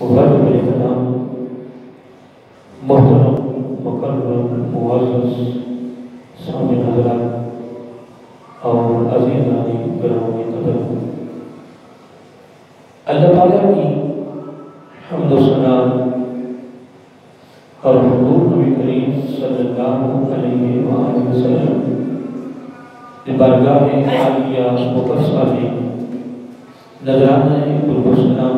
وغیرہ احترام محترم مکرم معزز سامعین حضرات اور عزیزان گرامی قدر، اللہ تعالیٰ کی حمد و ثنا اور حضور نبی کریم صلی اللہ علیہ وآلہ وسلم کی بارگاہ عالیہ مقدسہ میں نذرانہ درود و سلام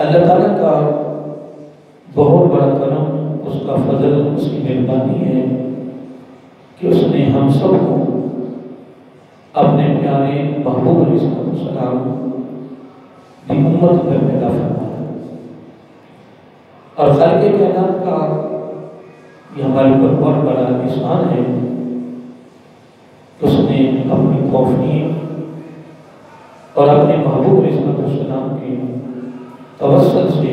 اللہ تعالیٰ کا بہت بڑا کرم، اس کا فضل، اس کی مہربانی ہے کہ اس نے ہم سب کو اپنے پیارے محبوب علیہ السلام کی امت پر پیدا فرمایا، اور خالق کائنات کا یہ ہمارے اوپر بہت بڑا احسان ہے کہ اس نے اپنی توفیق اور اپنے محبوب علیہ السلام کے توسط سے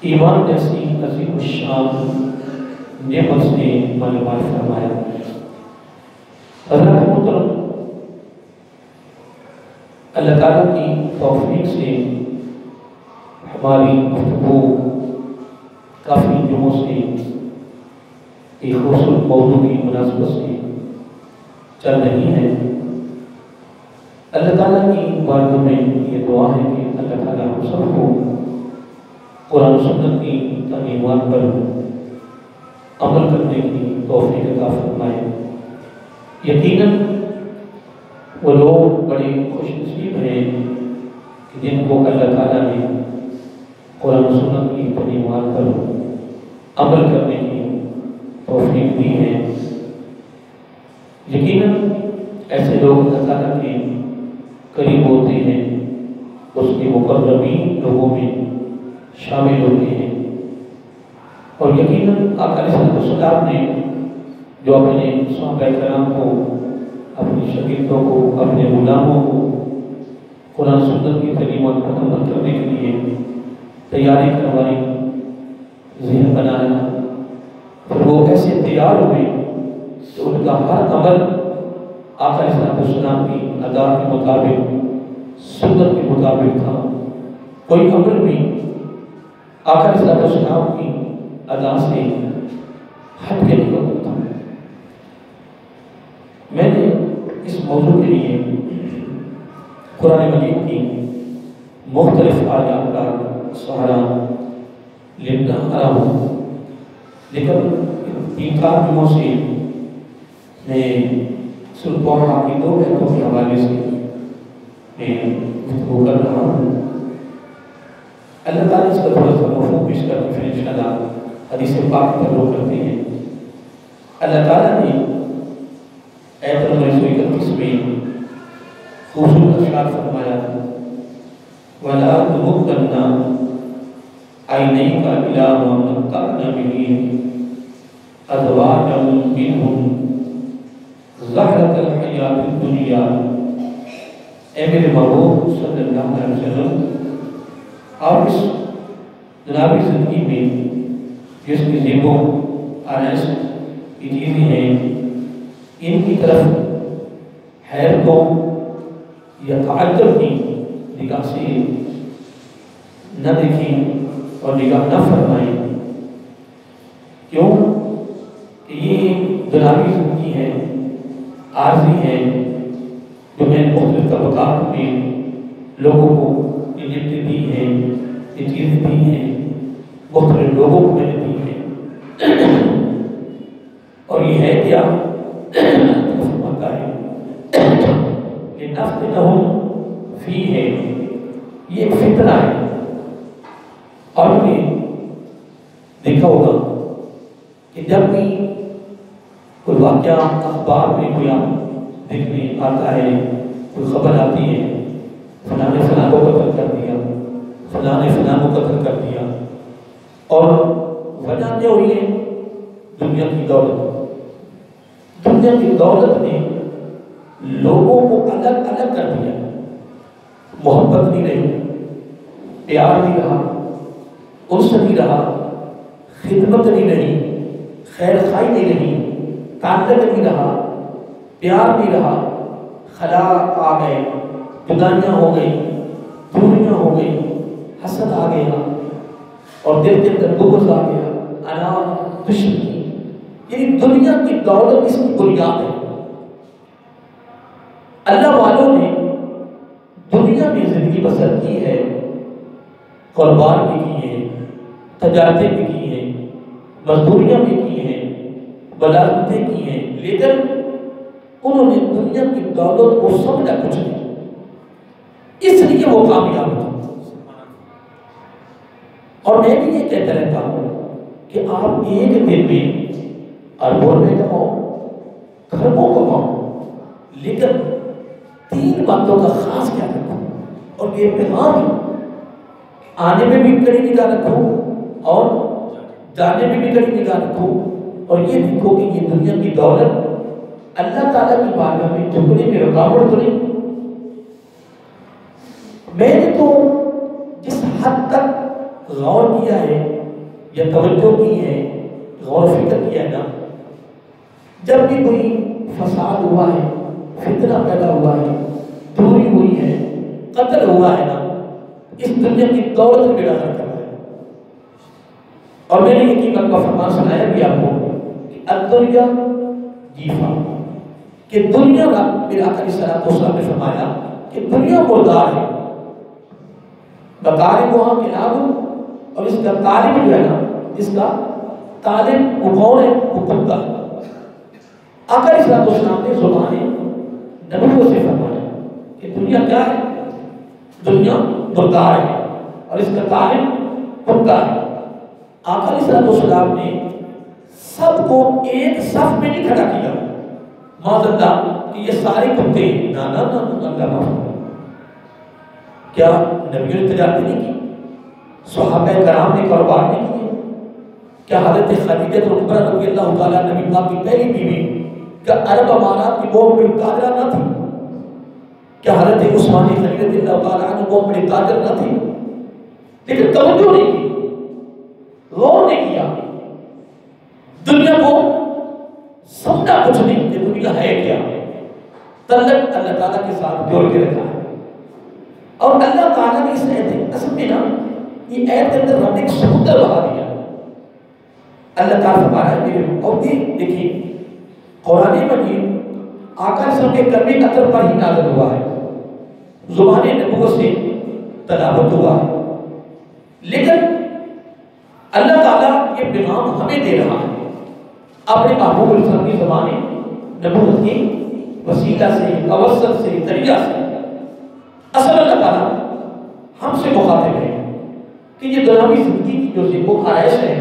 ایمان جیسی عظیم الشان نعمت سے مالامال فرمایا۔ حضرت محترم، اللہ تعالیٰ کی توفیق سے ہماری گفتگو کافی دنوں سے ایک خصوصی موضوع کی مناسبت سے چل رہی ہے۔ اللہ تعالیٰ کی بارگاہ میں یہ دعا ہے کہ اللہ تعالیٰ ہم سب کو قرآن و سنت کی تعلیمات پر عمل کرنے کی توفیق عطا فرمائے۔ یقیناً وہ لوگ بڑے خوش نصیب ہیں کہ جن کو اللہ تعالیٰ نے قرآن و سنت کی تعلیمات پر عمل کرنے کی توفیق دی ہے۔ یقیناً ایسے لوگ اللہ تعالیٰ کے قریب ہوتے ہیں، اس کے مقربین لوگوں میں شامل ہوتے ہیں، اور یقیناً آقا علیہ السلام نے جو اپنے صحابہ کرام کو، اپنی شاگردوں کو، اپنے غلاموں کو قرآن سنت کی تعلیمات پر عمل کرنے کے لیے تیاری کروائی، ذہن بنایا، پھر وہ ایسے تیار ہوئے کہ ان کا ہر عمل آقا علیہ السلام کی ادا کے مطابق، سنت کے مطابق تھا۔ کوئی عمل بھی آقا علیہ السلام کی ادا سے ہٹ کے نہیں ہوتا تھا۔ میں نے اس موضوع کے لیے قرآن مجید کی مختلف آیات کا سہارا لینا آ رہا ہوں، لیکن تین چار دنوں سے میں سلطان کی دو بیتوں کے حوالے سے میں گفتگو کر رہا ہوں۔ اللہ تعالیٰ اس کا تھوڑا سا مفہوم پیش کر کے پھر انشاءاللہ حدیث پاک پر رخ کرتے ہیں۔ اللہ تعالیٰ نے آیت نمبر 131 میں خوبصورت ارشاد فرمایا، وَلَا تُمُدَّنَّ عَيْنَيْكَ إِلَىٰ مَا مَتَّعْنَا بِهِ أَزْوَاجًا مِّنْهُمْ زہرۃ الحیات الدنیا۔ اے میرے محبوب صلی اللہ علیہ وسلم، آپ اس دنیاوی زندگی میں جس کی زیب و آرائش کی چیزیں ہیں، ان کی طرف حیرتوں یا تعجب کی نگاہ سے نہ دیکھیں اور نگاہ نہ فرمائیں۔ کیوں کہ یہ دنیاوی زندگی ہے، عارضی ہے، جو میں نے مختلف طبقات میں لوگوں کو یہ نعمتیں دی ہیں، یہ چیزیں دی ہیں، مختلف لوگوں کو میں نے دی ہیں، اور یہ ہے کیا فرماتا ہے لِنَفْتِنَهُمْ فِيهِ، یہ ایک فتنہ ہے۔ اور نے دیکھا ہوگا کہ جب بھی کوئی واقعہ اخبار میں کوئی آپ دیکھنے آتا ہے، کوئی خبر آتی ہے، فلاں نے فلاں کو قتل کر دیا، فلاں نے فلاں کو قتل کر دیا، اور وجہ کیا ہوئی ہے؟ دنیا کی دولت۔ دنیا کی دولت نے لوگوں کو الگ الگ کر دیا، محبت نہیں رہی، پیار نہیں رہا، انس نہیں رہا، خدمت نہیں رہی، خیر خواہی نہیں رہی، تعلق نہیں رہا، پیار نہیں رہا، خلا آ گئے، جدائیاں ہو گئی، دوریاں ہو گئی، حسد آ گیا اور دل کے اندر بغض آ گیا، اناد، دشمنی، یعنی دنیا کی دولت اس کی بنیاد ہے۔ اللہ والوں نے دنیا میں زندگی بسر کی ہے، کاروبار بھی کی ہے، تجارتیں بھی کی ہیں، مزدوریاں بھی کی ہیں، ملازمتیں کی ہیں، لیکن انہوں نے دنیا کی دولت کو سمجھا کچھ نہیں، اس لیے وہ کامیاب تھے۔ اور میں بھی یہ کہتا رہتا ہوں کہ آپ ایک دن میں اربوں روپے کماؤ، کھربوں کماؤ، لیکن 3 باتوں کا خاص خیال رکھو، اور یہ پیغام ہے، آنے میں بھی کڑی نگاہ رکھو اور جانے میں بھی کڑی نگاہ رکھو، اور یہ دیکھو کہ یہ دنیا کی دولت اللہ تعالیٰ کی بارگاہ میں جھکنے میں رکاوٹ تو نہیں۔ میں نے تو جس حد تک غور کیا ہے یا توجہ کی ہے، غور و فکر کیا ہے نا، جب بھی کوئی فساد ہوا ہے، فتنہ پیدا ہوا ہے، دوری ہوئی ہے، قتل ہوا ہے نا، اس دنیا کی دولت میں بیڑا کر رہا ہے۔ اور میں نے یقین کا فرمان سنایا بھی آپ کو کہ الدنیا جیفا، کہ دنیا کا میرا آقا علیہ السلام نے فرمایا کہ دنیا مردار ہے، بطالب وہاں کلاب، اور اس کا طالب جو ہے نا، اس کا طالب وہ کون ہے؟ وہ کتا ہے۔ آقا علیہ السلام نے زبان نبوت سے فرمایا کہ دنیا کیا ہے؟ دنیا مردار ہے اور اس کا طالب کتا ہے۔ آقا علیہ السلام نے سب کو ایک صف میں نہیں کھڑا کیا، معاذ اللہ کہ یہ سارے کتے، نا نا نا اللہ معاف۔ کیا نبیوں نے تجارت نہیں کی؟ صحابہ کرام نے کاروبار نہیں کیے؟ کیا حضرت خدیجہ کبریٰ رضی اللہ تعالیٰ نبی پاک کی پہلی بیوی کیا عرب امارات کی بہت بڑی تاجرہ نہ تھی؟ کیا حضرت عثمان غنی رضی اللہ تعالیٰ عنہ بہت بڑی تاجر نہ تھی؟ لیکن توجہ نہیں کی، غور نہیں کیا، دنیا کو سمجھا کچھ نہیں کہ دنیا ہے کیا، تعلق اللہ تعالیٰ کے ساتھ جوڑ کے رکھا ہے۔ اور اللہ تعالیٰ نے اس ایت اصل میں نا، یہ ایت کے اندر ہم نے ایک سمندر بہا دیا۔ اللہ تعالیٰ فرما رہا ہے میرے اور دیکھیے قرآن مجید آقا علیہ السلام کے کلمے قطر پر ہی نازل ہوا ہے، زبان نبوت سے تلاوت ہوا ہے، لیکن اللہ تعالیٰ یہ پیغام ہمیں دے رہا ہے اپنے محبوب علیہ السلام کی زبان نبوت کی وسیلہ سے، توسل سے، ذریعہ سے۔ اصل اللہ تعالیٰ ہم سے مخاطب ہے کہ یہ دنیاوی زندگی کی جو زیب و آرائش ہے،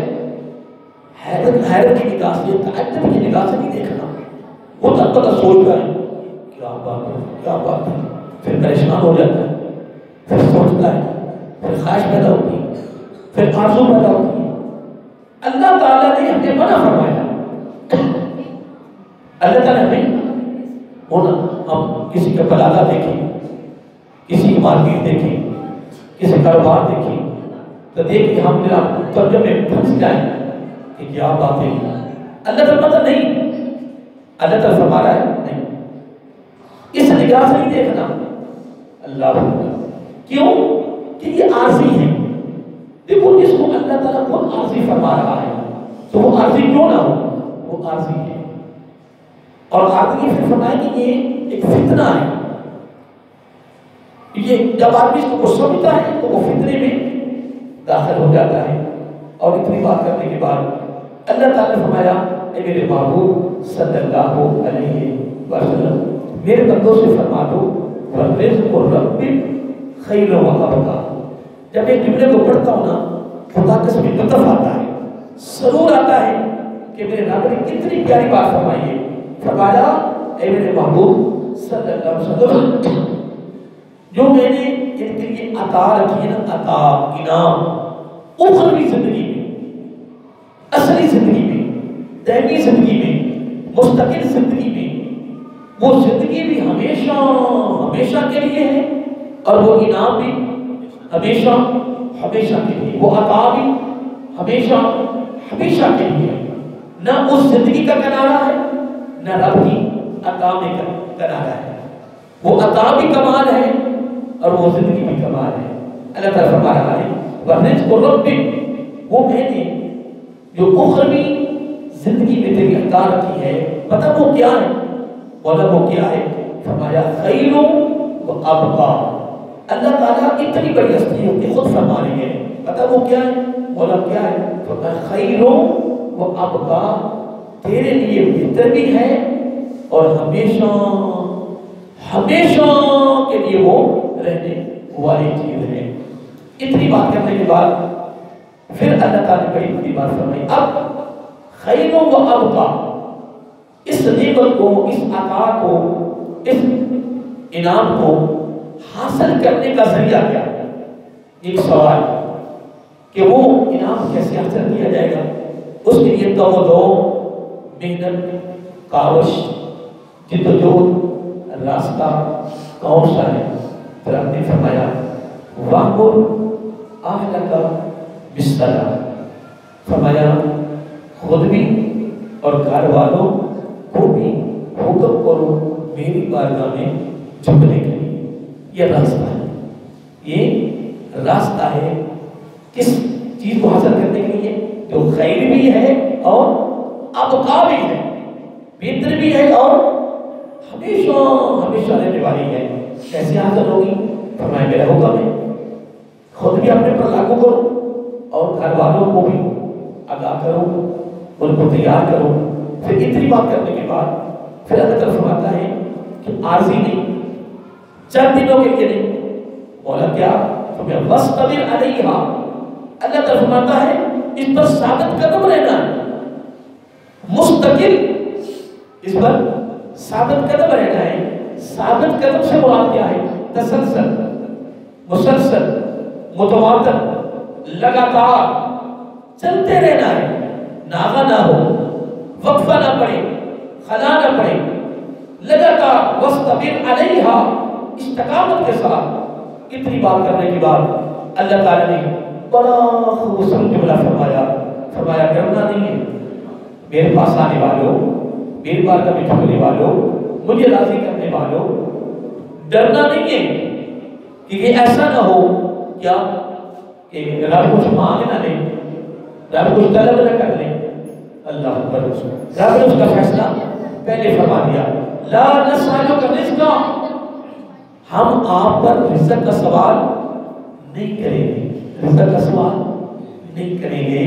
حیرت کی نگاہ سے، تعجب کی نگاہ سے نہیں دیکھنا۔ وہ تب تک سوچتا ہے کیا بات ہے، کیا بات ہے، پھر پریشان ہو جاتا ہے، پھر سوچتا ہے، پھر خواہش پیدا ہوتی ہے، پھر آرزو پیدا ہوتی ہے۔ اللہ تعالیٰ نے ہمیں منع فرمایا، اللہ تعالیٰ ہمیں ہونا، ہم کسی کا بلادہ دیکھیں، کسی مارکیٹ دیکھیں، کسی کاروبار دیکھیں تو دیکھ کے ہم میرا ترجمے میں پھنس جائیں کہ کیا بات ہے۔ اللہ تعالیٰ مطلب نہیں، اللہ تعالیٰ فرما رہا ہے نہیں، اس نگاہ سے نہیں دیکھنا۔ اللہ کیوں کہ یہ عارضی ہے۔ دیکھو جس کو اللہ تعالیٰ خود عارضی فرما رہا ہے تو وہ عارضی کیوں نہ ہو، وہ عارضی ہے۔ اور عارضی پھر فرمایا کہ یہ ایک فتنہ ہے، یہ جب آدمی اس کو سمجھتا ہے تو وہ فتنے میں داخل ہو جاتا ہے۔ اور اتنی بات کرنے کے بعد اللہ تعالیٰ نے فرمایا اے میرے محبوب صلی اللہ علیہ وسلم، میرے بندوں سے فرما دو وَالرِّزْقُ رَبِّ خَيْرٌ وَأَبْقَىٰ۔ جب ایک جملے کو پڑھتا ہوں نا، خدا کا اس میں لطف آتا ہے، سرور آتا ہے کہ میرے رب نے کتنی پیاری بات فرمائی ہے۔ فرمایا اے میرے محبوب صلی اللہ علیہ وسلم، جو میں نے ان کے لیے عطا رکھی ہے نا، عطا، انعام، اخروی زندگی میں، اصلی زندگی میں، دائمی زندگی میں، مستقل زندگی میں، وہ زندگی بھی ہمیشہ ہمیشہ کے لیے ہے، اور وہ انعام بھی ہمیشہ ہمیشہ کے لیے، وہ عطا بھی ہمیشہ ہمیشہ کے لیے ہے۔ نہ اس زندگی کا کنارہ ہے، نہ رب کی عطا میں کنارہ ہے۔ وہ عطا بھی کمال ہے اور وہ زندگی بھی کمال ہے۔ اللہ تعالیٰ فرما رہا ہے وَرِزْقُ رَبِّكَ، وہ میں نے جو اخروی زندگی میں تیری عطا رکھی ہے، پتہ وہ کیا ہے؟ بولا وہ کیا ہے؟ فرمایا خیر و ابقا۔ اللہ تعالیٰ اتنی بڑی ہستی ہے کہ خود فرما رہی ہے، پتہ وہ کیا ہے؟ بولا کیا ہے؟ فرمایا خیر و ابقا، تیرے لیے بہتر بھی ہے اور ہمیشہ ہمیشہ کے لیے وہ رہنے والی چیز ہے۔ اتنی بات کرنے کے بعد پھر اللہ تعالیٰ نے بڑی بڑی بات فرمائی، اب خیر و ابقا، اس نعمت کو، اس عطا کو، اس انعام کو حاصل کرنے کا ذریعہ کیا؟ ایک سوال کہ وہ انعام کیسے حاصل کیا جائے گا؟ اس کے لیے توجہ، محنت، کاوش، جدوجہد، راستہ کون سا ہے؟ پھر آپ نے فرمایا وَأْمُرْ أَهْلَكَ بِالصَّلَاةِ، فرمایا خود بھی اور گھر والوں کو بھی حکم کرو میری بارگاہ میں جھکنے کے لیے۔ یہ راستہ ہے، یہ راستہ ہے کس چیز کو حاصل کرنے کے لیے؟ جو خیر بھی ہے اور ابقا بھی ہے، بہتر بھی ہے اور ہمیشہ ہمیشہ رہنے والی ہے۔ کیسے حاصل ہوگی؟ فرمایا میرا حکم ہے، خود بھی اپنے پر لاگو کرو اور گھر والوں کو بھی آگاہ کرو، ان کو تیار کرو۔ پھر اتنی بات کرنے کے بعد پھر اللہ تعالیٰ فرماتا ہے کہ عارضی نہیں، چند دنوں کے لیے نہیں، بولا کیا؟ تمہیں وَاسْتَبِرْ عَلَيْهَا، اللہ تعالیٰ فرماتا ہے اس پر ثابت قدم رہنا ہے، مستقل اس پر ثابت قدم رہنا ہے۔ ثابت قدم سے مراد کیا ہے؟ تسلسل، مسلسل، متواتر، لگاتار چلتے رہنا ہے، ناغہ نہ ہو، وقفہ نہ پڑے، خلا نہ پڑے، لگاتار وَاسْتَبِرْ عَلَيْهَا، استقامت کے ساتھ۔ اتنی بات کرنے کے بعد اللہ تعالیٰ نے بڑا خوبصورت جملہ فرمایا ڈرنا نہیں ہے میرے پاس آنے والوں، میری بارگاہ میں جھکنے والوں، مجھے راضی کرنے والوں، ڈرنا نہیں ہے کہ یہ ایسا نہ ہو کیا کہ رب کچھ مانگ نہ لے، رب کچھ طلب نہ کر لے۔ اللہ اکبر، رب نے اس کا فیصلہ پہلے فرما دیا، لا نسألک رزقا، ہم آپ پر رزق کا سوال نہیں کریں گے، رزق کا سوال نہیں کریں گے۔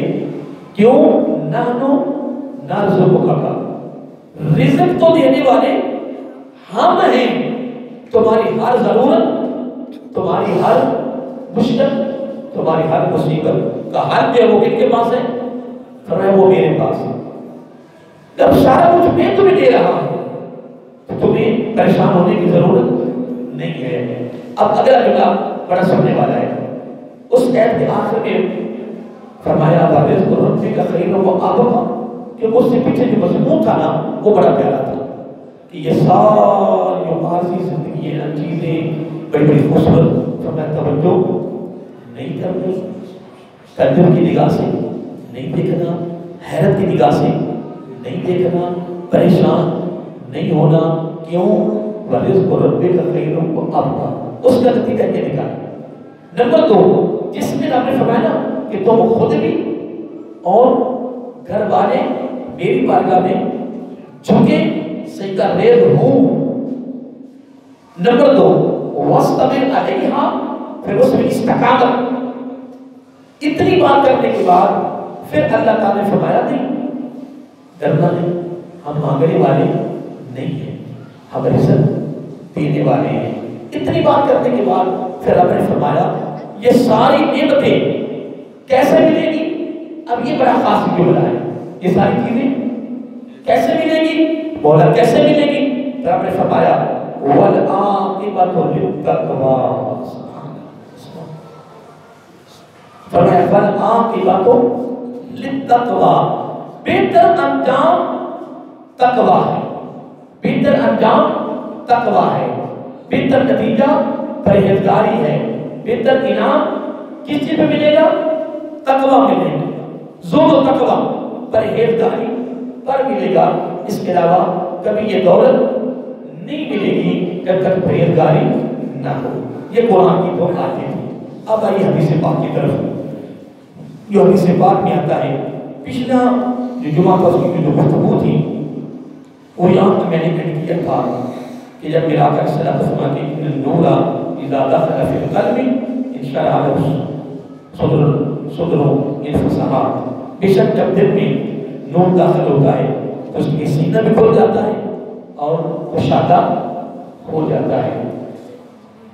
کیوں؟ نحنو نرزقک، رزق تو دینے والے ہم ہیں، تمہاری ہر ضرورت، تمہاری ہر مشکل، تمہاری ہر مصیبت کا حل جو ہے وہ کن کے پاس ہے؟ فرمایا وہ میرے پاس ہے۔ جب سارا کچھ میں تمہیں دے رہا ہوں تو تمہیں پریشان ہونے کی ضرورت نہیں ہے۔ اب اگلا جملہ بڑا سمجھنے والا ہے، اس آیت کے آخر میں فرمایا وَرِزْقُ رَبِّكَ خَيْرٌ وَأَبْقَىٰ، کہ اس سے پیچھے جو مضمون تھا نا وہ بڑا پیارا تھا کہ یہ ساری جو عارضی زندگی ہے، چیزیں بڑی بڑی خوبصورت، فرمایا توجہ نہیں کرنی، تعجب کی نگاہ سے نہیں دیکھنا، حیرت کی نگاہ سے نہیں دیکھنا، پریشان نہیں ہونا۔ کیوں؟ وَرِزْقُ رَبِّكَ خَيْرٌ وَأَبْقَىٰ، اس کا نتیجہ یہ نکالا۔ نمبر 2، جس میں آپ نے فرمایا نا کہ تم خود بھی اور گھر والے میری بارگاہ میں جھکے سجدہ ریز ہوں۔ نمبر 2، وَاسْتَبِرْ عَلَيْهَا، پھر اس میں استقامت۔ اتنی بات کرنے کے بعد پھر اللہ تعالیٰ نے فرمایا نہیں، ڈرنا نہیں، ہم مانگنے والے نہیں ہیں، ہم رزق دینے والے ہیں۔ اتنی بات کرنے کے بعد پھر آپ نے فرمایا یہ ساری نعمتیں کیسے ملے گی؟ اب یہ بڑا خاص جملہ ہے، یہ ساری چیزیں کیسے ملے گی؟ بولا کیسے ملے گی؟ پھر آپ نے فرمایا وَالْعَاقِبَةُ لِلتَّقْوَىٰ، فرمایا وَالْعَاقِبَةُ لِلتَّقْوَىٰ، بہتر انجام تقویٰ ہے، بہتر انجام تقویٰ ہے، بہتر نتیجہ پرہیزگاری ہے، بہتر انعام کس چیز میں ملے گا؟ تقویٰ ملے گا، زہد و تقویٰ پرہیزگاری پر ملے گا۔ اس کے علاوہ کبھی یہ دولت نہیں ملے گی جب تک پرہیزگاری نہ ہو۔ یہ قرآن کی دو آیتیں تھیں۔ اب آئیے حدیث پاک کی طرف، جو حدیث پاک میں آتا ہے، پچھلا جو جمعہ کا اس کی جو گفتگو تھی وہ یہاں میں نے ایڈ کیا تھا کہ جب میرا آقا صلی اللہ علیہ وسلم کہ النور اذا دخل فی القلب انشرح له صدر انفسحا، بے شک جب دل میں نور داخل ہوتا ہے تو اس کی سینہ بھی کھل جاتا ہے اور کشادہ ہو جاتا ہے۔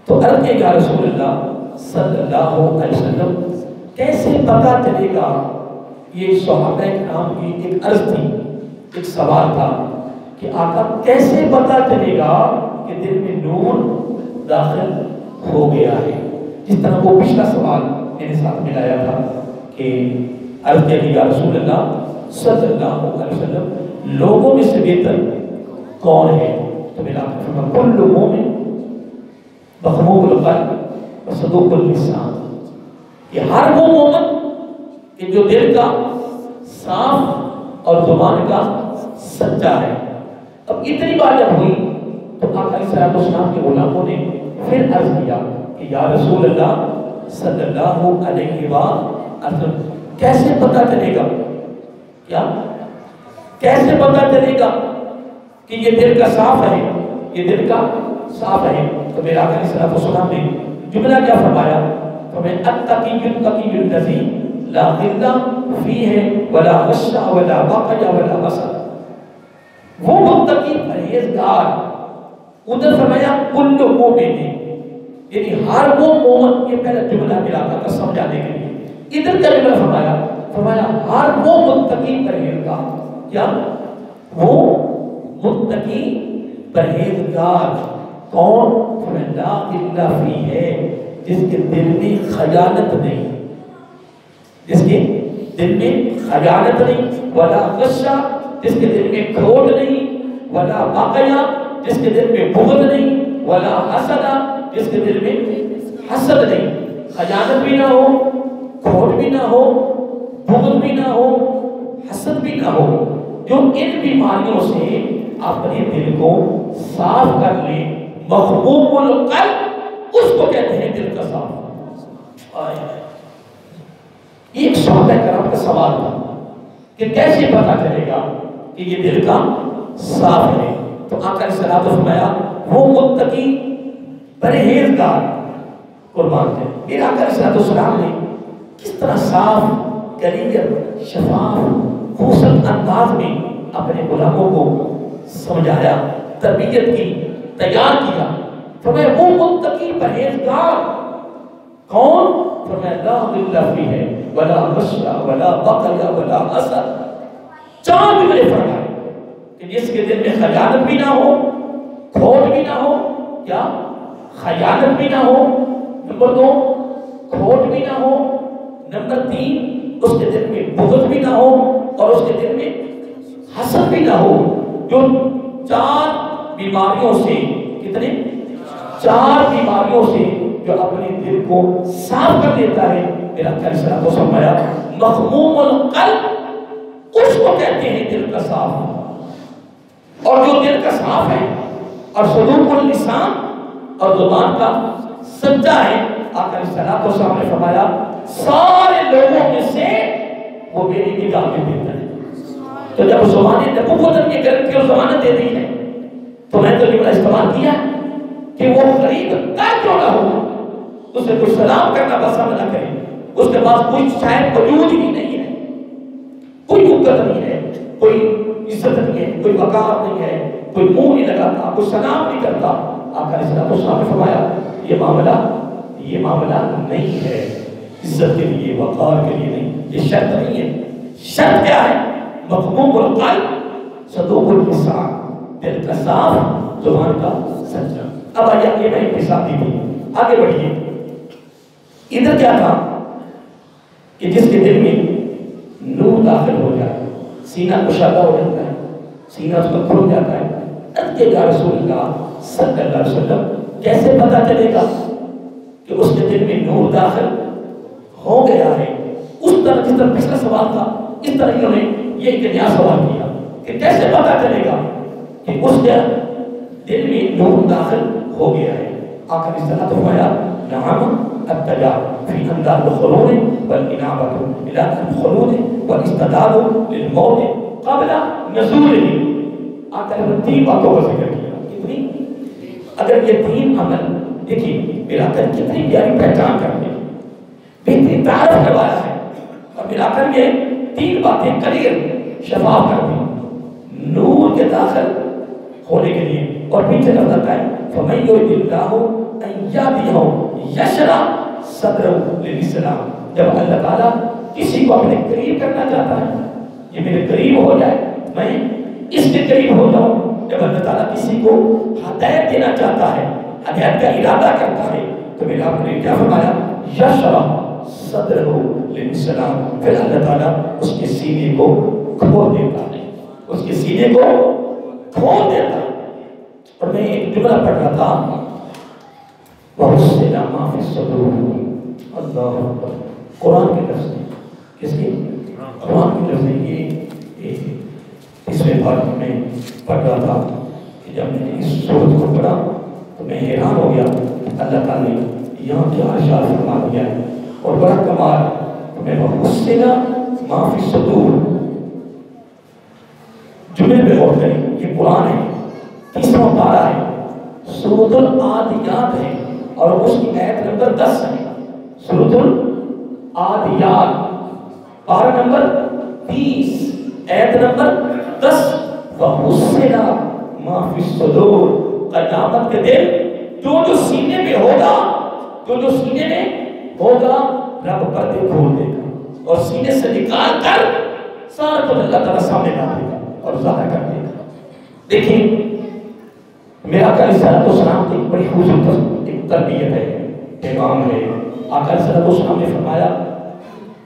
تو عرض کہ یا رسول اللہ صلی اللہ علیہ وسلم کیسے پتہ چلے گا، یہ صحابہ کرام کی ایک عرض تھی، ایک سوال تھا کہ آقا کیسے پتہ چلے گا کہ دل میں نور داخل ہو گیا ہے؟ جس طرح وہ پچھلا سوال میرے ساتھ ملایا تھا کہ عرض کیا کہ یا رسول اللہ صلی اللہ علیہ وسلم لوگوں میں سے بہتر کون ہے؟ تو میرا فرمایا کل مومن مخموم القلب وصدوق اللسان، کہ ہر وہ مومن کہ جو دل کا صاف اور زبان کا سچا ہے۔ اب اتنی بات جب ہوئی تو آقا علیہ السلام کے غلاموں نے پھر عرض کیا کہ یا رسول اللہ صلی اللہ علیہ وسلم کیسے پتہ چلے گا، کیا کیسے پتہ چلے گا کہ یہ دل کا صاف ہے، یہ دل کا صاف ہے؟ تو میرے آقا علیہ السلام نے جملہ کیا فرمایا؟ فرمایا التقی التقی الذی لا غل فیہ ولا غش ولا بقی ولا حسد، وہ متقی پرہیزگار، ادھر فرمایا کل مومن، یعنی ہر وہ مومن، یہ پہلا جملہ میرا آقا کا سمجھانے کے لیے، ادھر کا جملہ فرمایا ہر وہ متقی پرہیزگار، کیا وہ متقی پرہیزگار کون؟ فرمایا لا غل فیہ، جس کے دل میں خیانت نہیں، جس کے دل میں خیانت نہیں، ولا غشہ، جس کے دل میں کھوٹ نہیں، ولا باقیہ، جس کے دل میں بغض نہیں، ولا حسدہ، جس کے دل میں حسد نہیں، خیانت بھی نہ ہو، کھوٹ بھی نہ ہو، بغض بھی نہ ہو، حسد بھی نہ ہو، جو ان بیماریوں سے اپنے دل کو صاف کر لے، مخموم القلب، اس کو کہتے ہیں دل کا صاف۔ ایک صحابہ کرام کا سوال تھا کہ کیسے پتہ چلے گا کہ یہ دل کا صاف ہے؟ تو آقا علیہ السلام نے فرمایا وہ متقی پرہیزگار، قربان ہے میرے آقا علیہ السلام نے کس طرح صاف کلیئر شفاف خوبصورت انداز میں اپنے غلاموں کو سمجھایا، تربیت کی، تیار کیا۔ فرمایا وہ متقی پرہیزگار کون؟ فرمایا لا غل فیہ ولا غش ولا بقی ولا حسد، چار جملے فرمائے کہ جس کے دل میں خیانت بھی نہ ہو، کھوٹ بھی نہ ہو، کیا خیانت بھی نہ ہو، نمبر 2 کھوٹ بھی نہ ہو، نمبر 3 اس کے دل میں بغض بھی نہ ہو، اور اس کے دل میں حسد بھی نہ ہو، جو 4 بیماریوں سے، کتنے 4 بیماریوں سے جو اپنے دل کو صاف کر دیتا ہے۔ میرا کیا فرمایا مخموم القلب، اس کو کہتے ہیں دل کا صاف، اور جو دل کا صاف ہے اور صدوق اللسان اور زبان کا سچا ہے، آقا علیہ السلام نے فرمایا سارے لوگوں میں سے وہ میری نگاہ میں بہتر ہے۔ تو جب زبان نبوت کی ضمانت دے دی ہے تو میں تو جملہ استعمال کیا کہ وہ غریب کا کیوں نہ ہو، اسے کوئی سلام کرنا پسند نہ کرے، اس کے پاس کوئی شاید وجود ہی نہیں ہے، کوئی حکت نہیں ہے، کوئی عزت نہیں ہے، کوئی وقار نہیں ہے، کوئی منہ نہیں لگاتا، کوئی سلام نہیں کرتا۔ آقا علیہ السلام نے فرمایا یہ معاملہ نہیں ہے، عزت کے لیے وقار کے لیے نہیں، یہ شرط نہیں ہے۔ شرط کیا ہے؟ مخموم القلب صدوق اللسان، دل کا صاف، زبان کا سچا۔ اب آئیے یہ میں مثال دی تھی، آگے بڑھیے۔ ادھر کیا تھا کہ جس کے دل میں نور داخل ہو جائے، سینہ کشادہ ہو جاتا ہے، سینہ اس کا کھل جاتا ہے۔ اب کہ یا رسول اللہ صلی اللہ علیہ وسلم کیسے پتہ چلے گا کہ اس کے دل میں نور داخل ہو گیا ہے؟ اس طرح جس طرح پچھلا سوال تھا، اس طرح انہوں نے یہ ایک نیا سوال کیا کہ کیسے پتہ چلے گا کہ اس کے دل میں نور داخل ہو گیا ہے؟ آقا نے فرمایا نعم التجا في اندار الخلود والانابه الى الخلود والاستعداد للموت قبل نزوله. آقا نے 3 باتوں کا ذکر کیا. کتنی؟ اگر یہ 3 عمل دیکھیے میرا کر کتنی پیاری پہچان کرتے ہیں, بہترین تعارف کروایا ہے, اور میرا کر یہ 3 باتیں کلیئر شفاف کرتی نور کے داخل ہونے کے لیے. اور پیچھے لفظ آتا ہے فَمَن يُرِدِ اللَّهُ أَن يَهْدِيَهُ يَشْرَحْ صَدْرَهُ لِلْإِسْلَامِ. جب اللہ تعالیٰ کسی کو اپنے قریب کرنا چاہتا ہے, یہ میرے قریب ہو جائے میں اس کے قریب ہو جاؤں. جب اللہ تعالیٰ کسی کو ہدایت دینا چاہتا ہے, ہدایت کا ارادہ کرتا ہے, تو میرے آپ نے کیا فرمایا یشرح صدرہ للاسلام. پھر اللہ تعالیٰ اس کے سینے کو کھول دیتا ہے, اس کے سینے کو کھول دیتا ہے. اور میں ایک جملہ پڑھ رہا تھا وَحُسِّنَ مَا فِي الصُّدُورِ. اللہ اکبر. قرآن کے لفظ ہیں. کس کے؟ قرآن کے لفظ ہیں. یہ اس میں بات میں پڑھ رہا تھا کہ جب میں نے اس سورت کو پڑھا تو میں حیران ہو گیا. اللہ تعالیٰ نے یہاں کیا ارشاد فرما دیا ہے, اور بڑا کمال. تو میں وَحُسِّنَ مَا فِي الصُّدُورِ جملے پہ غور کریں. یہ قرآن ہے, 30واں پارہ ہے, سورۃ العادیات ہے, اور اس کی آیت نمبر 10 ہے. سورۃ العادیات پارہ نمبر 30 آیت نمبر 10. وَحُسِّنَ مَا فِي الصُّدُورِ. قیامت کے دن جو سینے میں ہوگا, جو سینے میں ہوگا, رب پردے کھول دے گا اور سینے سے نکال کر سارا کو اللہ تعالیٰ سامنے لا دے گا اور ظاہر کر دے گا. دیکھیں میرا آقا علیہ السلام کی بڑی خوبصورت ایک تربیت ہے, پیغام ہے. آقا علیہ السلام نے فرمایا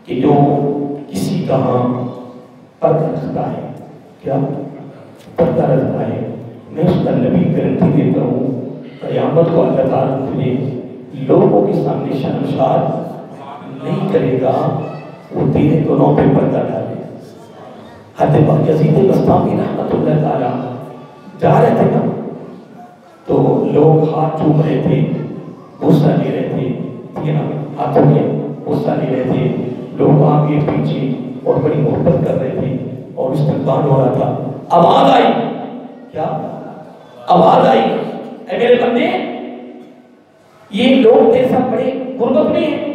کہ جو کسی کا پردہ رکھتا ہے, کیا پردہ رکھتا ہے, میں اس کا نبی گارنٹی دیتا ہوں قیامت کو اللہ تعالیٰ تجھے لوگوں کے سامنے شرمسار نہیں کرے گا, وہ تیرے دونوں پہ پردہ ڈالے. حضرت یزید بسطامی رحمۃ اللہ تعالیٰ جا رہے تھے نا, تو لوگ ہاتھ چوم رہے تھے, غصہ لے رہے تھے, ٹھیک ہے نا, ہاتھوں میں غصہ لے رہے تھے, لوگ آگے پیچھے اور بڑی محبت کر رہے تھے, اور استقبال ہو رہا تھا. آواز آئی, کیا آواز آئی, اے میرے بندے یہ لوگ تیرے ساتھ بڑے غربت میں ہیں,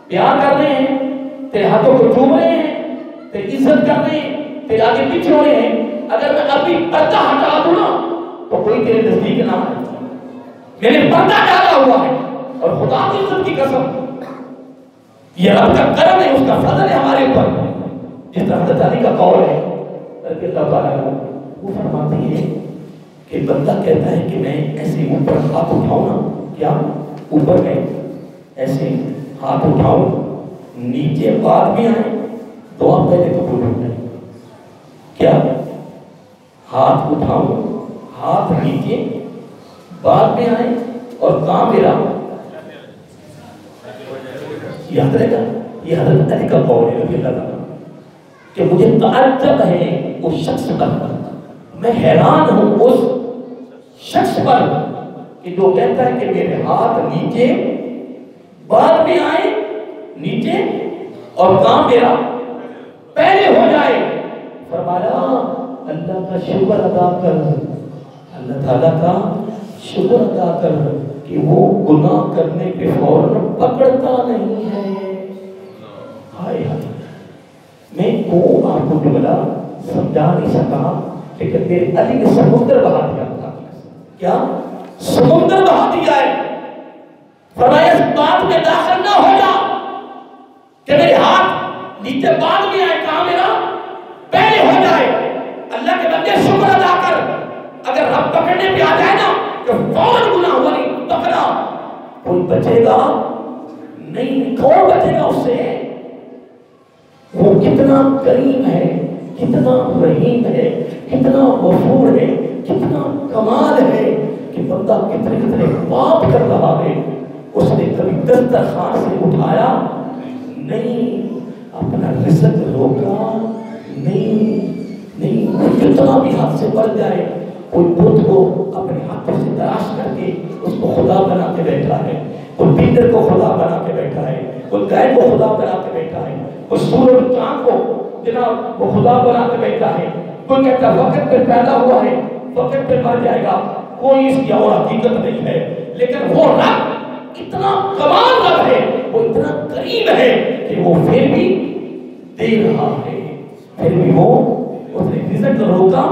پیار کر رہے ہیں, تیرے ہاتھوں کو چوم رہے ہیں, تیری عزت کر رہے ہیں, تیرے آگے پیچھے ہو رہے ہیں. اگر میں ابھی پردہ ہٹا دوں نا تو کوئی تیرے نزدیک نہ آئے. میں نے پردہ ڈالا ہوا ہے, اور خدا کی عزت کی قسم یہ رب کا کرم ہے, اس کا فضل ہے ہمارے اوپر. جس طرح حضرت علی کا قول ہے رضی اللہ تعالیٰ عنہ, وہ فرماتے ہیں کہ بندہ کہتا ہے کہ میں ایسے اوپر ہاتھ اٹھاؤں نا, کیا اوپر میں ایسے ہاتھ اٹھاؤں, نیچے بعد میں آئے, دعا پہلے قبول ہو جائے. کیا ہاتھ اٹھاؤں, ہاتھ نیچے بعد میں آئے, اور کام میرا یاد رہے گا. یہ حضرت علی کا قول ہے رضی اللہ تعالیٰ کہ مجھے تعجب ہے اس شخص پر, میں حیران ہوں اس شخص پر کہ جو کہتا ہے کہ میرے ہاتھ نیچے بعد میں آئے, نیچے اور کام میرا پہلے ہو جائے. فرمایا اللہ کا شکر ادا کر, اللہ تعالیٰ کا شکر ادا کر کہ وہ گناہ کرنے پہ فوراً پکڑتا نہیں ہے. ہائے ہائے, میں کو آپ کو جملہ سمجھا نہیں سکا, لیکن میرے علی نے سمندر بہا دیا تھا. کیا سمندر بہا دیا ہے. فرمایا اس بات میں داخل نہ ہو جا کہ میرے ہاتھ نیچے بعد میں آئے, کہاں میرا پہلے ہو جائے. اللہ کے بندے شکر ادا کر, اگر رب پکڑنے پہ آ جائے نا کہ فوراً گناہ ہوا نہیں پکڑا, کوئی بچے گا نہیں. کون بچے گا اس سے؟ وہ کتنا کریم ہے, کتنا رحیم ہے, کتنا غفور ہے, کتنا کمال ہے کہ بندہ کتنے کتنے پاپ کر رہا ہے, اس نے کبھی دسترخوان سے اٹھایا نہیں, اپنا رزق روکا نہیں. کتنا بھی ہاتھ سے بڑھ جائے, کوئی بت کو اپنے ہاتھوں سے تراش کر کے اس کو خدا بنا کے بیٹھا ہے, کوئی پتر کو خدا بنا کے بیٹھا ہے، کوئی گائے کو خدا بنا کے بیٹھا ہے، کوئی سورج اور چاند کو جناب وہ خدا بنا کے بیٹھا ہے، کوئی کہتا ہے وقت پہ پیدا ہوا ہے وقت پہ مر جائے گا، کوئی اس کی اور حقیقت نہیں ہے، لیکن وہ رب اتنا کمال رب ہے، وہ اتنا قریب ہے کہ وہ پھر بھی دے رہا ہے، پھر بھی وہ اس نے رزق روکا،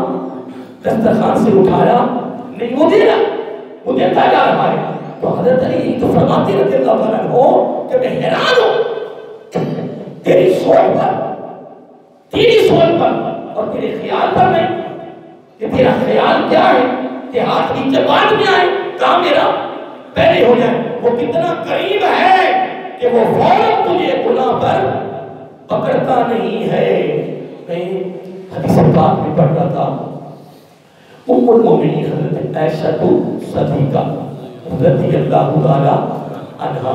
دسترخوان سے اٹھایا نہیں، وہ دے رہا، وہ دیتا جا رہا ہے۔ تو حضرت علی تو فرماتے رضی اللہ عنہ ہو کہ میں حیران ہوں تیری سوچ پر، تیری سوچ پر اور تیرے خیال پر نہیں، کہ تیرا خیال کیا ہے کہ ہاتھ نیچے بات میں آئے کام میرا پہلے ہو جائے، وہ کتنا قریب ہے کہ وہ فوراً تجھے گناہ پر پکڑتا نہیں ہے۔ میں حدیث پاک میں پڑھ رہا تھا، ام المومنین حضرت عائشہ صدیقہ رضی اللہ تعالی عنہا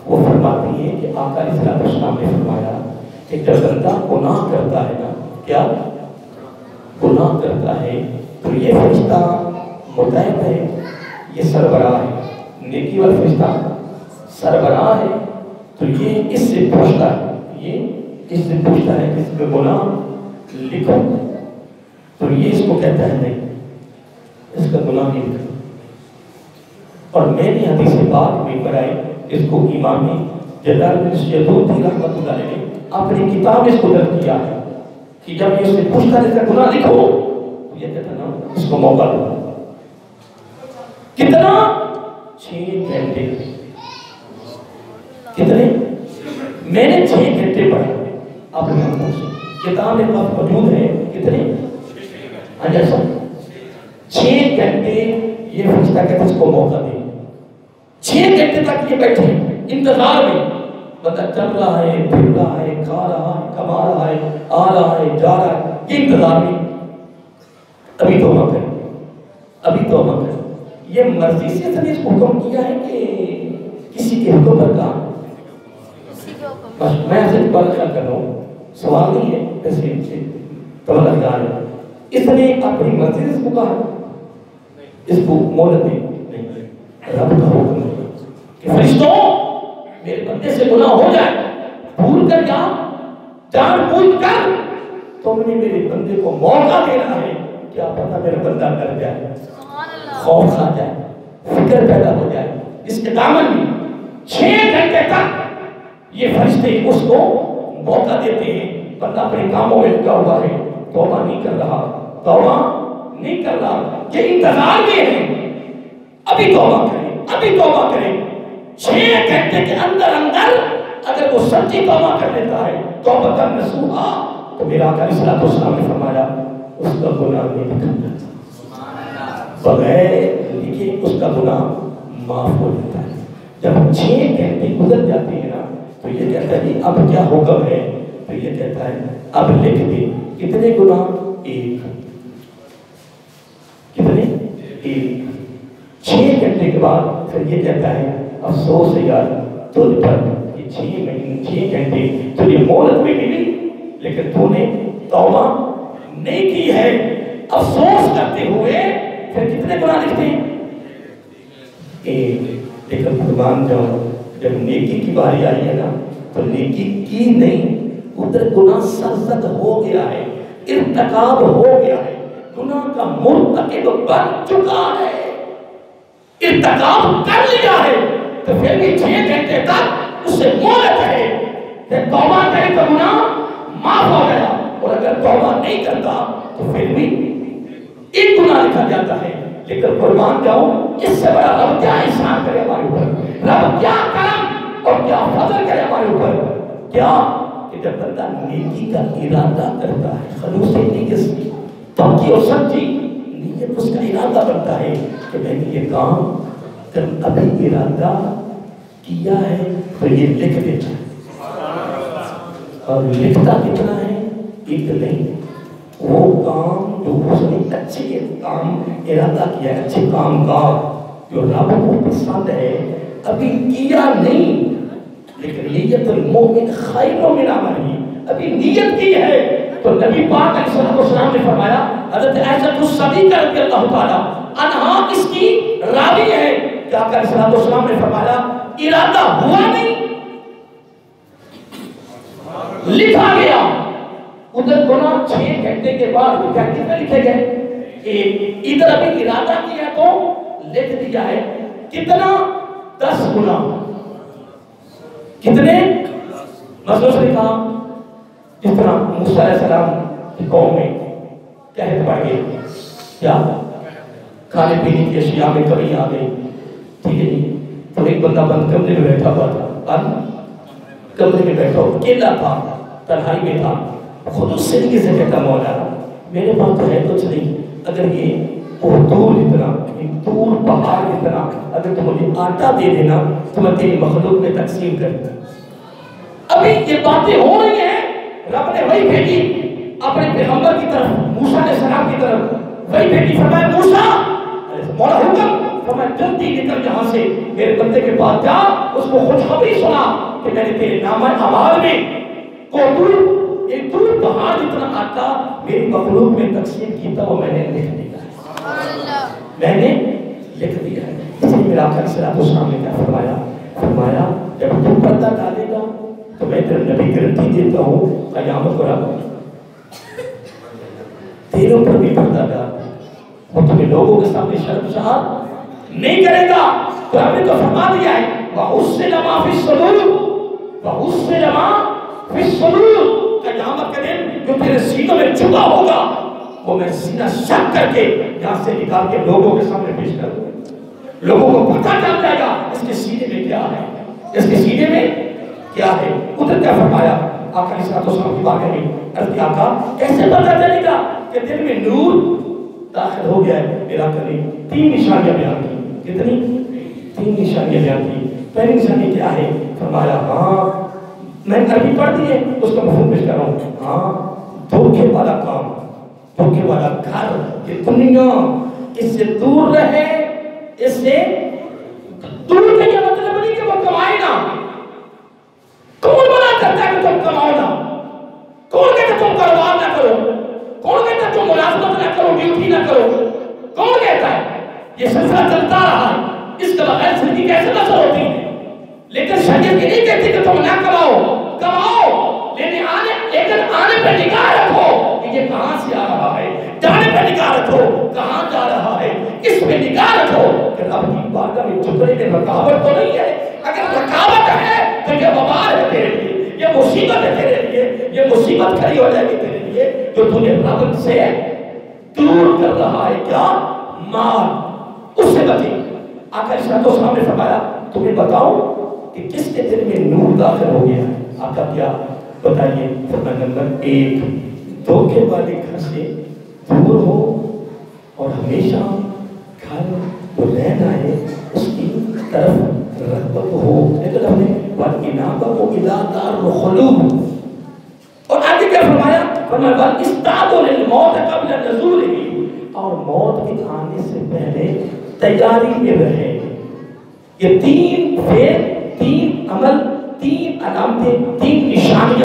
وہ فرماتی ہے کہ آقا علیہ السلام نے فرمایا کہ جب بندہ گناہ کرتا ہے نا، کیا گناہ کرتا ہے تو یہ فرشتہ متحد ہے، یہ سربراہ ہے، نیکی والا فرشتہ سربراہ ہے، تو یہ اس سے پوچھتا ہے، یہ اس سے پوچھتا ہے کہ اس میں گناہ لکھو، تو یہ اس کو کہتا ہے نہیں، اس کا گناہ نہیں لکھو۔ اور میں نے حدیث پاک میں پڑھائی، اس کو امام جلال بن سیدوطی رحمۃ اللہ علیہ نے اپنی کتاب اس کو درج کیا ہے کہ جب یہ اس سے پوچھتا ہے اس کا گناہ لکھو تو یہ کہتا نا اس کو موقع دو۔ کتنا 6 گھنٹے، کتنے؟ میں نے 6 گھنٹے پڑھا، آپ نے کتاب میں پاس موجود ہے، کتنے؟ جیسا 6 گھنٹے یہ فرشتہ کہتا ہے اس کو موقع دے، 6 گھنٹے تک یہ بیٹھے انتظار میں، بندہ چل رہا ہے، پھر رہا ہے، کھا رہا ہے، کما رہا ہے، آ رہا ہے، جا رہا ہے، یہ انتظار میں ابھی توبہ کرے، ابھی توبہ کرے۔ یہ مرضی سے اس نے اس کو حکم کیا ہے کہ کسی کے حکم پر کہا؟ بس میں ایسے بات کر رہا ہوں، سوال نہیں ہے، ایسے توبہ کر ہے، اس نے اپنی مرضی سے اس کو کہا، اس کو مہلت نہیں، رب کا حکم ہے کہ فرشتوں میرے بندے سے گناہ ہو جائے، بھول کر یا جان بوجھ کر تم نے میرے بندے کو موقع دینا ہے، کیا پتہ میرا بندہ ڈر جائے، خوف کھا جائے، فکر پیدا ہو جائے۔ اس کے دامن میں 6 گھنٹے تک یہ فرشتے اس کو موقع دیتے ہیں، بندہ اپنے کاموں میں لگا ہوا ہے، توبہ نہیں کر رہا، توبہ نہیں کر رہا، یہ انتظار میں ہے، ابھی توبہ کرے، ابھی توبہ کرے۔ 6 گھنٹے کے اندر اگر وہ سچی توبہ کر لیتا ہے توبہ نصوحا تو میرا آقا علیہ السلام نے فرمایا اس کا گناہ نہیں لکھا جاتا، بغیر لکھے اس کا گناہ معاف ہو جاتا ہے۔ جب 6 گھنٹے گزر جاتے ہیں نا تو یہ کہتا ہے اب کیا حکم ہے، تو یہ کہتا ہے اب لکھ دے، کتنے گناہ؟ 1، کتنے؟ 1۔ 6 گھنٹے کے بعد پھر یہ کہتا ہے افسوس ہے یار تجھ پر، یہ 6 گھنٹے تجھے مہلت بھی ملی لیکن تو نے توبہ نہیں کی ہے، افسوس کرتے ہوئے پھر کتنے گناہ لکھتے ہیں؟ 1۔ لیکن قربان جاؤ جب نیکی کی باری آئی ہے نا تو نیکی کی نہیں، ادھر گناہ سرزد ہو گیا ہے، ارتکاب ہو گیا ہے، گناہ کا مرتکب بن چکا ہے، ارتکاب کر لیا ہے، تو پھر بھی 6 گھنٹے تک اس سے مہلت ہے کہ توبہ کرے تو گناہ معاف ہو گیا، اور اگر توبہ نہیں کرتا تو پھر بھی ایک گناہ لکھا جاتا ہے۔ لیکن قربان جاؤ اس سے بڑا رب کیا احسان کرے ہمارے اوپر، رب کیا کرم اور کیا فضل کرے ہمارے اوپر، کیا کہ جب بندہ نیکی کا ارادہ کرتا ہے، خلوص نیت سے پکی اور سچی نیت اس کا ارادہ بنتا ہے کہ میں نے یہ کام ابھی ارادہ کیا ہے تو یہ لکھ دیتا ہے، اور لکھتا کتنا ہے؟ ایک نہیں، وہ کام جو اس نے اچھے کام ارادہ کیا ہے، اچھے کام کا جو رب کو پسند ہے ابھی کیا نہیں، لیکن نیت المومن خیر من عملہ، ابھی نیت کی ہے تو نبی پاک علیہ السلام نے فرمایا، حضرت عائشہ صدیقہ رضی اللہ تعالی عنہا اس کی راوی ہے کہ آقا علیہ السلام نے فرمایا ارادہ ہوا نہیں، لکھا گیا. ادھر گناہ 6 گھنٹے کے بعد کیا کتنے لکھے گئے؟ ادھر ابھی ارادہ کیا تو لکھ دیا ہے. کتنا؟ 10 گناہ. کتنے؟ مصر نے کہا جس طرح موسیٰ علیہ السلام کی قوم میں قحط پڑ گئی، کیا کھانے پینے کی اشیاء میں کمی آ گئی، ٹھیک ہے جی. تو ایک بندہ بند کمرے میں بیٹھا ہوا تھا، کمرے میں بیٹھا ہوا اکیلا تھا، تنہائی میں تھا. خود اس سے کسی سے کہتا مولا میرے پاس تو ہے کچھ نہیں، اگر یہ دور اتنا دور پہاڑ اتنا اگر تم مجھے آٹا دے دینا تو میں تیری مخلوق میں تقسیم کر دوں. ابھی یہ باتیں ہو رہی ہیں، رب نے وہی بھیجی اپنے پیغمبر کی طرف، موسیٰ علیہ السلام کی طرف وہی بھیجی. فرمایا موسیٰ مولا حکم، فرمایا جلدی نکل یہاں سے، میرے بندے کے پاس جا، اس کو خوشخبری سنا کہ میں نے تیرے نامہ اعمال میں ایک دور پہاڑ جتنا آٹا میری مخلوق میں تقسیم کیتا وہ میں نے لکھ دیا ہے، میں نے لکھ دیا ہے. اس لیے میرا آقا صلی اللہ علیہ وسلم نے کیا فرمایا؟ فرمایا جب تم پردہ ڈالے گا تو میں تیرے نبی گارنٹی دیتا ہوں قیامت کو رب تیروں پر بھی پردہ ڈال، وہ تمہیں لوگوں کے سامنے شرمسار نہیں کرے گا. تو ہم نے تو فرما دیا ہے وَحُسِّنَ مَا فِي الصُّدُورِ وَحُسِّنَ مَا فِي الصُّدُورِ. قیامت کے دن جو تیرے سینوں میں چھپا ہوگا وہ میں سینہ شک کر کے یہاں سے نکال کے لوگوں کے سامنے پیش کر دوں. لوگوں کو پتہ چل جائے گا اس کے سینے میں کیا ہے، اس کے سینے میں کیا ہے. ادھر کیا فرمایا آقا علیہ السلام کی بارگاہ میں عرض کیا آقا کیسے پتہ چلے گا کہ دل میں نور داخل ہو گیا ہے؟ میرا آقا نے 3 نشانیاں بیان کی. کتنی؟ 3 نشانیاں بیان کی. پہلی نشانی کیا ہے؟ فرمایا ہاں میں عربی پڑھ دی ہے اس کا مفہوم پیش کر رہا ہوں. ہاں دھوکے والا کام، دھوکے والا گھر، یہ دنیا اس سے دور رہے، اس سے دور کا یہ مطلب نہیں کہ وہ کمائے نا. کون منع کرتا ہے کہ تم کماؤ نا؟ کون کہتا ہے تم کاروبار نہ کرو؟ کون کہتا ہے تم ملازمت نہ کرو، ڈیوٹی نہ کرو؟ کون کہتا ہے؟ یہ سلسلہ چلتا رہا ہے، اس کے بغیر زندگی کیسے بسر ہوتی ہے؟ لیکن شریعت یہ نہیں کہتی کہ تم نہ کماؤ، کماؤ لیکن آنے پہ نگاہ رکھو کہ یہ کہاں سے آ رہا ہے، جانے پہ نگاہ رکھو کہاں جا رہا ہے، اس پہ نگاہ رکھو کہ رب کی بارگاہ میں جھکنے میں رکاوٹ تو نہیں ہے. اگر رکاوٹ ہے تو یہ وبال ہے تیرے لیے، یہ مصیبت ہے تیرے لیے، یہ مصیبت کھڑی ہو جائے گی تیرے لیے جو تجھے رب سے دور کر رہا ہے. کیا؟ مال. اس سے بچے. آقا علیہ السلام نے فرمایا تمہیں بتاؤں کہ کس کے دل میں نور داخل ہو گیا ہے؟ آقا کیا بتائیے؟ فرمایا نمبر 1 دھوکے والے گھر سے دور ہو اور ہمیشہ گھر جو رہنا ہے اس کی طرف رغبت ہو. لیکن ہم نے وَالْإِنَابَةُ إِلَىٰ دَارِ الْخُلُودِ. اور آگے کیا فرمایا؟ فرمایا وَالْإِسْتِعْدَادُ لِلْمَوْتِ قَبْلَ نُزُولِهِ. اور موت کے آنے سے پہلے تیاری میں رہے. یہ 3 فعل، 3 عمل، 3 علامتیں، 3 نشانیاں